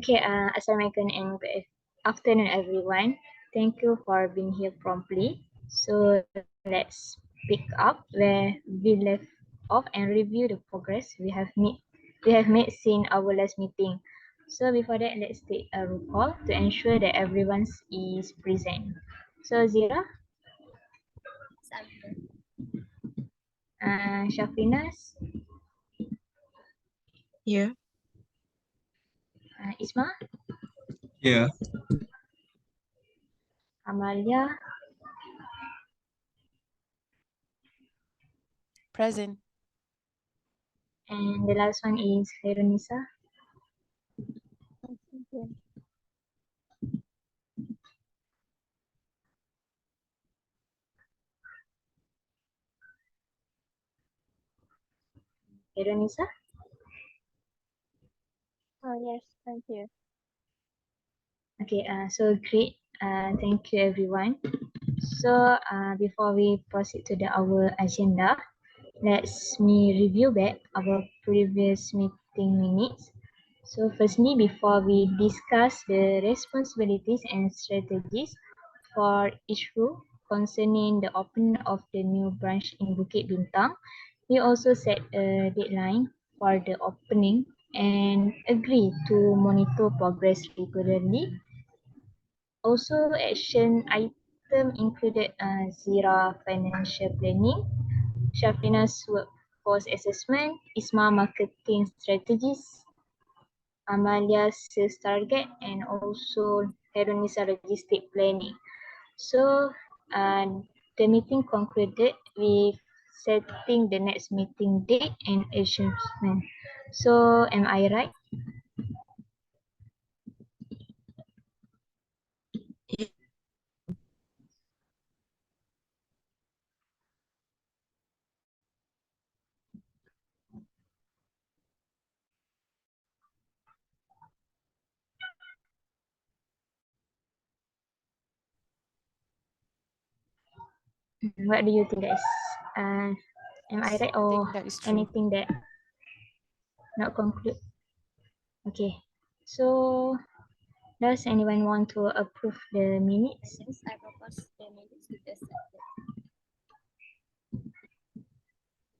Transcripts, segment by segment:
Okay, Assalamualaikum and good afternoon, everyone. Thank you for being here promptly. So let's pick up where we left off and review the progress we have made since our last meeting. So before that, let's take a roll call to ensure that everyone is present. So Zira, Shafrinas, Yeah. Isma, Yeah. Amalia, Present. and the last one is KHAIRUNNISA. KHAIRUNNISA. Oh, yes, thank you. Okay, so great. Thank you, everyone. So before we proceed to our agenda, let's me review back our previous meeting minutes. So firstly, before we discuss the responsibilities and strategies for each group concerning the opening of the new branch in Bukit Bintang, we also set a deadline for the opening and agree to monitor progress regularly. Also, action item included Zira financial planning, Shafina's workforce assessment, ISMA marketing strategies, Amalia's sales target, and also HARUNNISA logistic planning. So, the meeting concluded with setting the next meeting date and adjustment. So, am I right? What do you think, guys? Am I right, I or think that is true. anything that not conclude? Okay, so does anyone want to approve the minutes? Yes, I propose the minutes to be accepted.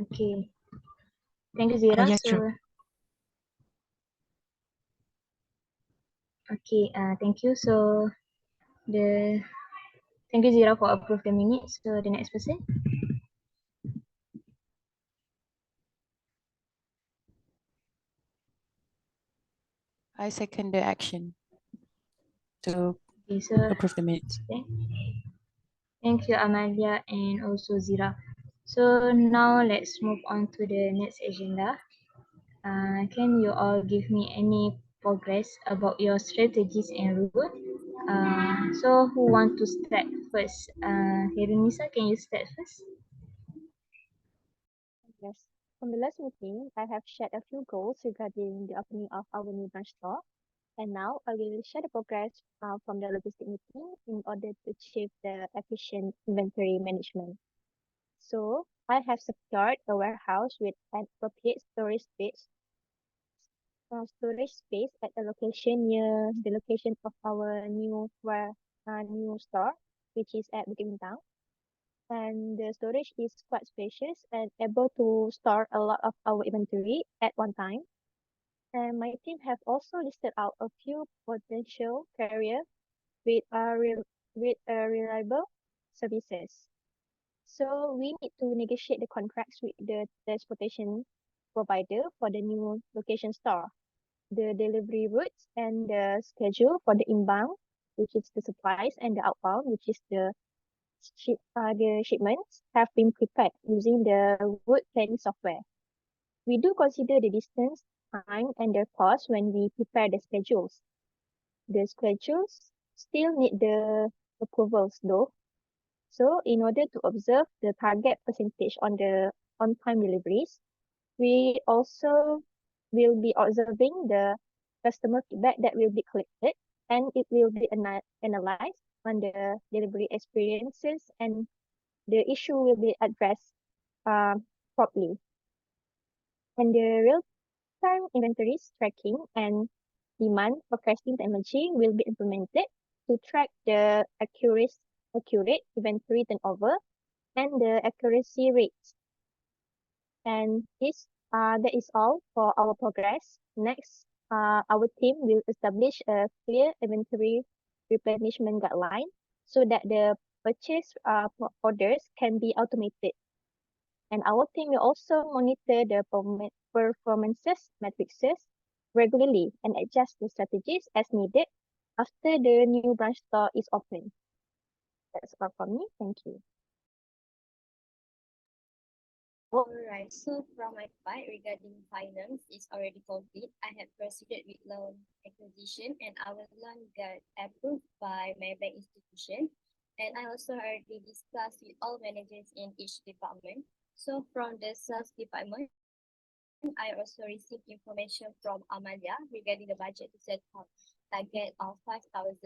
Okay, thank you, Zira. yes, So, sure. okay, thank you. So, the thank you, Zira, for approve the minutes. So, the next person. I second the action to Okay, so approve the minutes. thank you, Amalia, and also Zira. So now let's move on to the next agenda. Can you all give me any progress about your strategies and route? So who want to start first? Hirunisa, can you start first? Yes. From the last meeting, I have shared a few goals regarding the opening of our new branch store. And now I will share the progress from the logistic meeting in order to achieve the efficient inventory management. So I have secured a warehouse with an appropriate storage space at a location near the location of our new store, which is at Bukit Bintang. And the storage is quite spacious and able to store a lot of our inventory at one time. And my team have also listed out a few potential carriers with reliable services. So we need to negotiate the contracts with the transportation provider for the new location store, the delivery routes and the schedule for the inbound, which is the supplies, and the outbound, which is the shipments, have been prepared using the route planning software. We do consider the distance, time, and the cost when we prepare the schedules. The schedules still need the approvals though. So in order to observe the target percentage on the on-time deliveries, we also will be observing the customer feedback that will be collected, and it will be analyzed on the delivery experiences, and the issue will be addressed properly. And the real-time inventories tracking and demand forecasting technology will be implemented to track the accurate inventory turnover and the accuracy rates. And that is all for our progress. Next, our team will establish a clear inventory replenishment guideline so that the purchase orders can be automated. And our team will also monitor the performances metrics regularly and adjust the strategies as needed after the new branch store is open. That's all from me. Thank you. Alright, so from my part regarding finance is already complete. I have proceeded with loan acquisition and our loan got approved by my bank institution. And I also already discussed with all managers in each department. So from the sales department, I also received information from Amalia regarding the budget to set up target of 5,000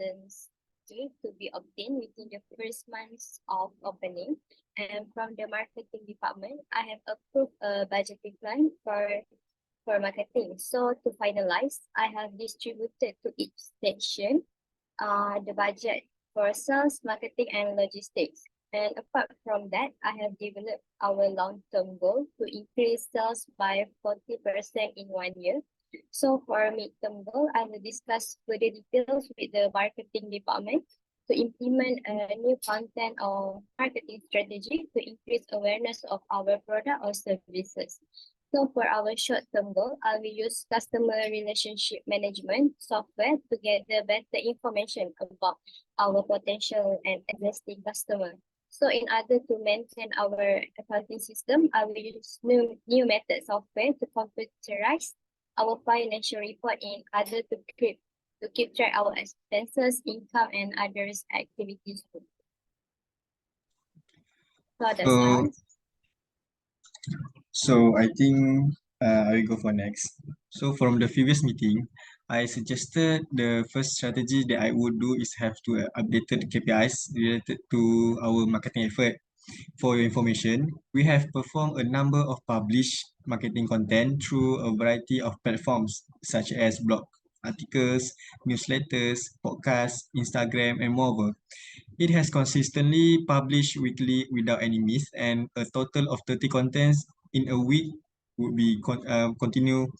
to be obtained within the first months of opening. And from the marketing department, I have approved a budgeting plan for marketing. So to finalize, I have distributed to each section the budget for sales, marketing, and logistics. And apart from that, I have developed our long-term goal to increase sales by 40% in 1 year. So for mid-term goal, I will discuss further details with the marketing department to implement a new content or marketing strategy to increase awareness of our product or services. So for our short-term goal, I will use customer relationship management software to gather better information about our potential and existing customer. So in order to maintain our accounting system, I will use new method software to computerize our financial report in order to keep track our expenses, income, and others activities. So that's all. So I think I will go for next. So from the previous meeting, I suggested the first strategy that I would do is have to update the KPIs related to our marketing effort. For your information, we have performed a number of published marketing content through a variety of platforms such as blog articles, newsletters, podcasts, Instagram, and more. It has consistently published weekly without any miss, and a total of 30 contents in a week would be continue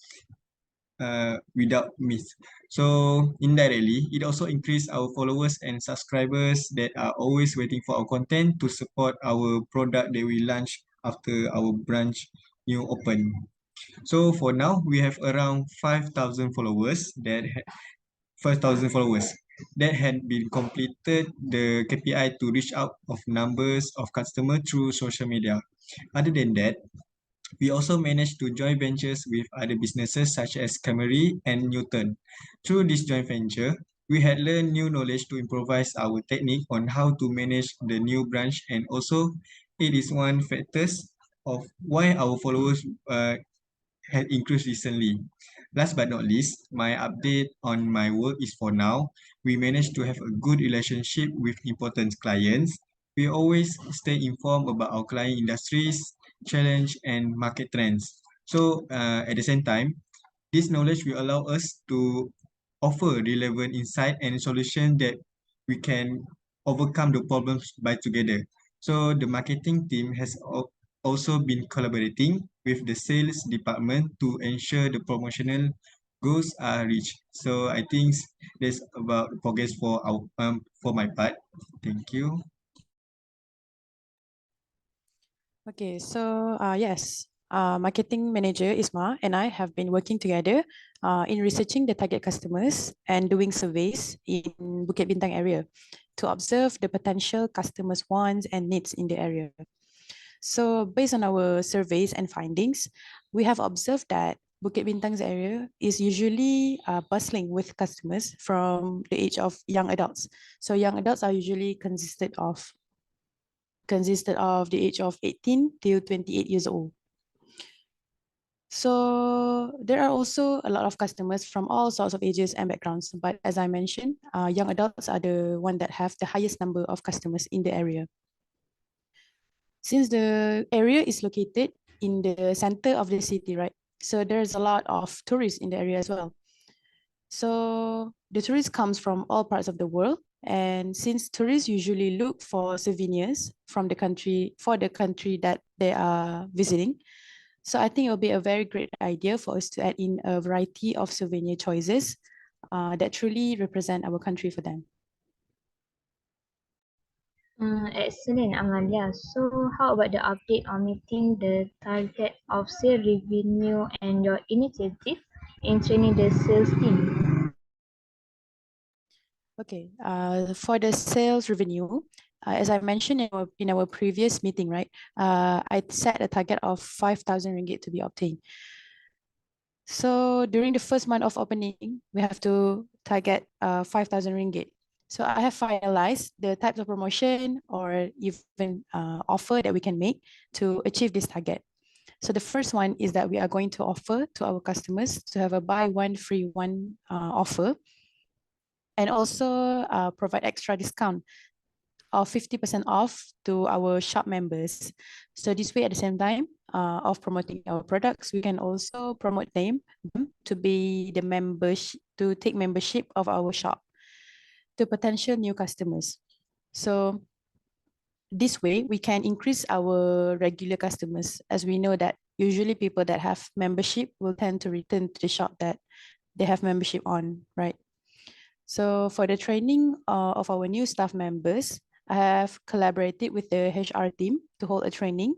without miss. So indirectly, it also increased our followers and subscribers that are always waiting for our content to support our product that we launch after our branch new open. So for now, we have around 5,000 followers that 5,000 followers that had been completed the KPI to reach out of numbers of customers through social media. Other than that, we also managed to join ventures with other businesses such as Camry and Newton. Through this joint venture, we had learned new knowledge to improvise our technique on how to manage the new branch, and also it is one factors of why our followers had increased recently. Last but not least, my update on my work is for now, we managed to have a good relationship with important clients. We always stay informed about our client industries, challenge, and market trends. So at the same time, this knowledge will allow us to offer relevant insight and solution that we can overcome the problems by together. So the marketing team has also been collaborating with the sales department to ensure the promotional goals are reached. So I think that's about progress for my part. Thank you. Okay, so yes, marketing manager Isma and I have been working together in researching the target customers and doing surveys in Bukit Bintang area to observe the potential customers' wants and needs in the area. So based on our surveys and findings, we have observed that Bukit Bintang's area is usually bustling with customers from the age of young adults. So young adults are usually consisted of the age of 18 till 28 years old. So there are also a lot of customers from all sorts of ages and backgrounds. But as I mentioned, young adults are the one that have the highest number of customers in the area. Since the area is located in the center of the city, right? So there's a lot of tourists in the area as well. So the tourists comes from all parts of the world. And since tourists usually look for souvenirs from the country, for the country that they are visiting, so I think it will be a very great idea for us to add in a variety of souvenir choices that truly represent our country for them. Excellent, Amalia. So how about the update on meeting the target of sale revenue and your initiative in training the sales team? Okay, for the sales revenue, as I mentioned in our previous meeting, right, I set a target of 5,000 ringgit to be obtained. So during the first month of opening, we have to target 5,000 ringgit. So I have finalized the types of promotion or even offer that we can make to achieve this target. So the first one is that we are going to offer to our customers to have a buy one, free one offer, and also provide extra discount of 50% off to our shop members. So this way, at the same time of promoting our products, we can also promote them to be the membership, to take membership of our shop to potential new customers. So this way, we can increase our regular customers, as we know that usually people that have membership will tend to return to the shop that they have membership on, right? So for the training of our new staff members, I have collaborated with the HR team to hold a training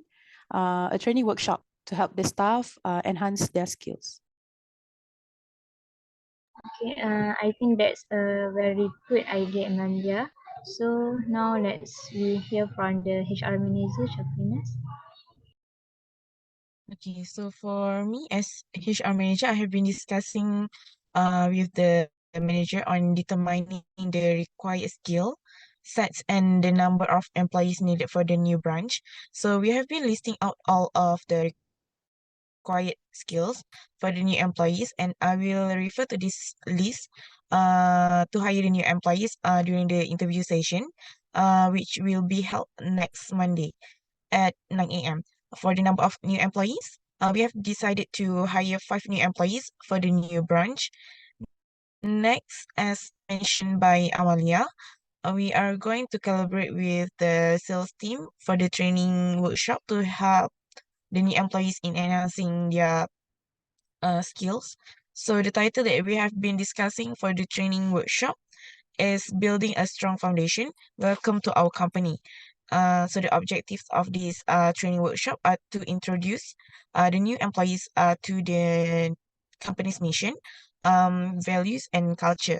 workshop to help the staff enhance their skills. Okay, I think that's a very good idea, Amalia. So now we hear from the HR manager, SAFRINAZ. Okay, so for me as HR manager, I have been discussing with the manager on determining the required skill sets and the number of employees needed for the new branch. So we have been listing out all of the required skills for the new employees, and I will refer to this list to hire the new employees during the interview session, which will be held next Monday at 9 a.m. For the number of new employees, we have decided to hire 5 new employees for the new branch. Next, as mentioned by Amalia, we are going to collaborate with the sales team for the training workshop to help the new employees in enhancing their skills. So the title that we have been discussing for the training workshop is Building a Strong Foundation. Welcome to our company. So the objectives of this training workshop are to introduce the new employees to the company's mission, values, and culture.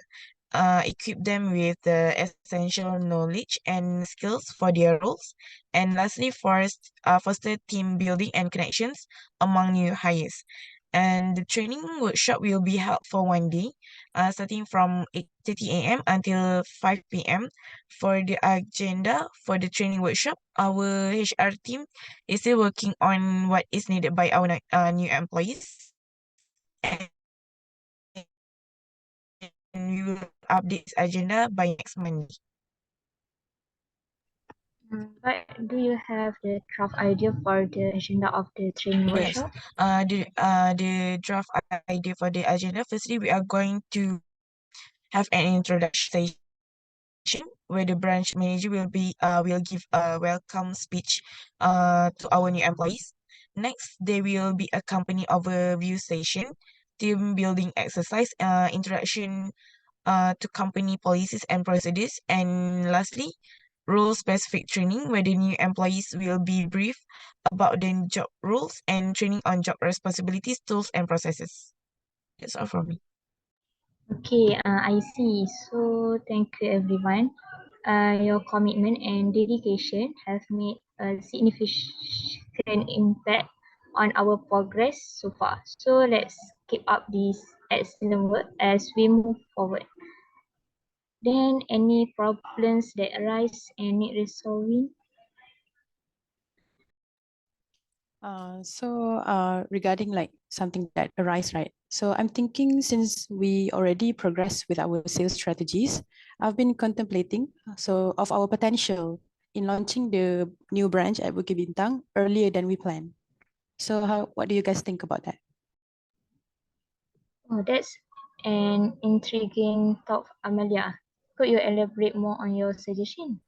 Equip them with the essential knowledge and skills for their roles. And lastly, foster team building and connections among new hires. And the training workshop will be held for 1 day, starting from 8:30 a.m. until 5 p.m. For the agenda for the training workshop, our HR team is still working on what is needed by our new employees. And we will update this agenda by next Monday. But do you have the draft idea for the agenda of the training Yes, workshop? the draft idea for the agenda. Firstly, we are going to have an introduction session where the branch manager will give a welcome speech to our new employees. Next, there will be a company overview session, team building exercise, introduction to company policies and procedures, and lastly, role-specific training where the new employees will be briefed about the job roles and training on job responsibilities, tools, and processes. That's all from me. Okay, I see. So thank you everyone. Your commitment and dedication have made a significant impact on our progress so far. So let's keep up this excellent work as we move forward. Then any problems that arise and need resolving? Regarding like something that arise, right? So I'm thinking since we already progressed with our sales strategies, I've been contemplating of our potential in launching the new branch at Bukit Bintang earlier than we planned. So what do you guys think about that? Oh, that's and intriguing thought, Amalia. Could you elaborate more on your suggestion?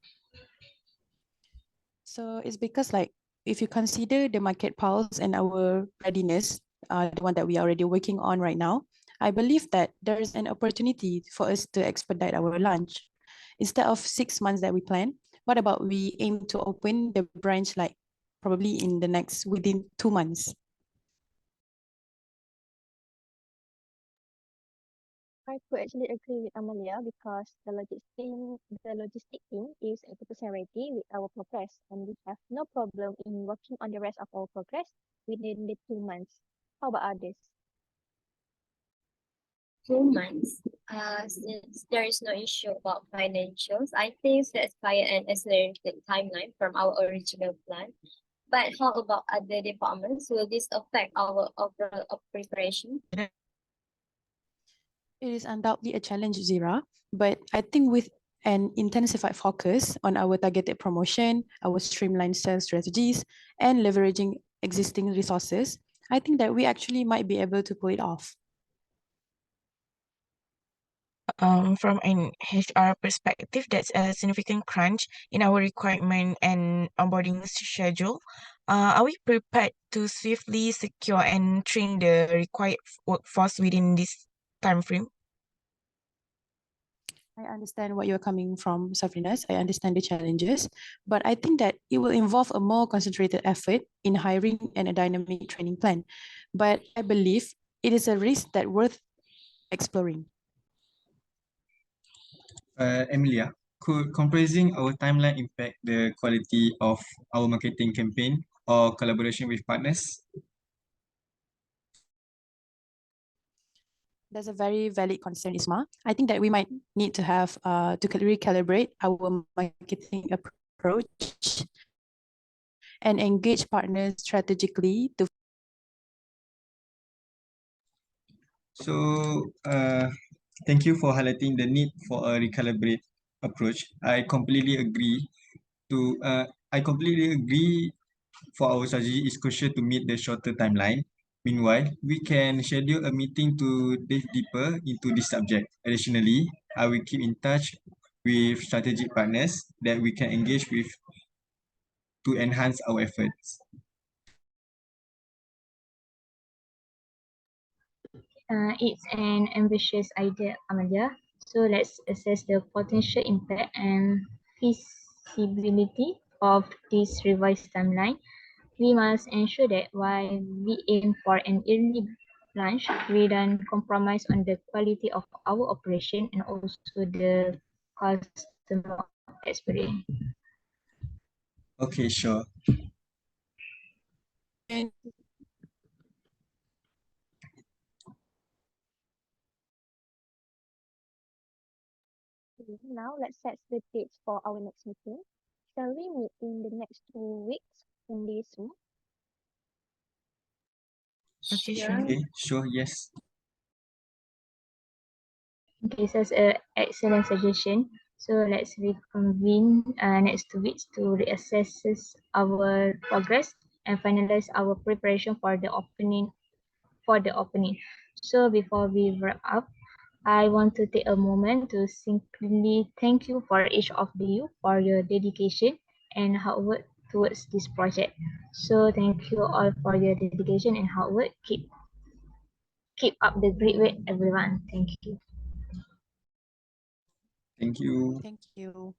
So it's because like if you consider the market pulse and our readiness, the one that we are already working on right now, I believe that there is an opportunity for us to expedite our launch. Instead of 6 months that we plan, what about we aim to open the branch like probably in the next within 2 months? I could actually agree with Amalia because the logistic team is 80% ready with our progress, and we have no problem in working on the rest of our progress within the 2 months. How about others? 2 months. Since there is no issue about financials, I think that's quite an accelerated timeline from our original plan. But how about other departments? Will this affect our overall preparation? It is undoubtedly a challenge, Zira, but I think with an intensified focus on our targeted promotion, our streamlined sales strategies, and leveraging existing resources, I think that we actually might be able to pull it off. From an HR perspective, that's a significant crunch in our requirement and onboarding schedule. Are we prepared to swiftly secure and train the required workforce within this time frame? I understand what you're coming from, SAFRINAZ. I understand the challenges, but I think that it will involve a more concentrated effort in hiring and a dynamic training plan. But I believe it is a risk that worth exploring. Emilia, could compressing our timeline impact the quality of our marketing campaign or collaboration with partners? That's a very valid concern, Isma. I think that we might need to have to recalibrate our marketing approach and engage partners strategically to. So, thank you for highlighting the need for a recalibrate approach. I completely agree for our strategy is crucial to meet the shorter timeline. Meanwhile, we can schedule a meeting to dive deeper into this subject. Additionally, I will keep in touch with strategic partners that we can engage with to enhance our efforts. It's an ambitious idea, Amalia. So let's assess the potential impact and feasibility of this revised timeline. We must ensure that while we aim for an early launch, we don't compromise on the quality of our operation and also the customer experience. Okay, sure. And Now let's set the dates for our next meeting. Shall we meet in the next 2 weeks in this room? Okay, Sure. sure. Okay, sure, yes. Okay, so it's an excellent suggestion. So let's reconvene next 2 weeks to reassess our progress and finalize our preparation for the opening. So before we wrap up, I want to take a moment to sincerely thank you for each of you for your dedication and hard work towards this project. So thank you all for your dedication and hard work. Keep up the great work, everyone. Thank you. Thank you. thank you.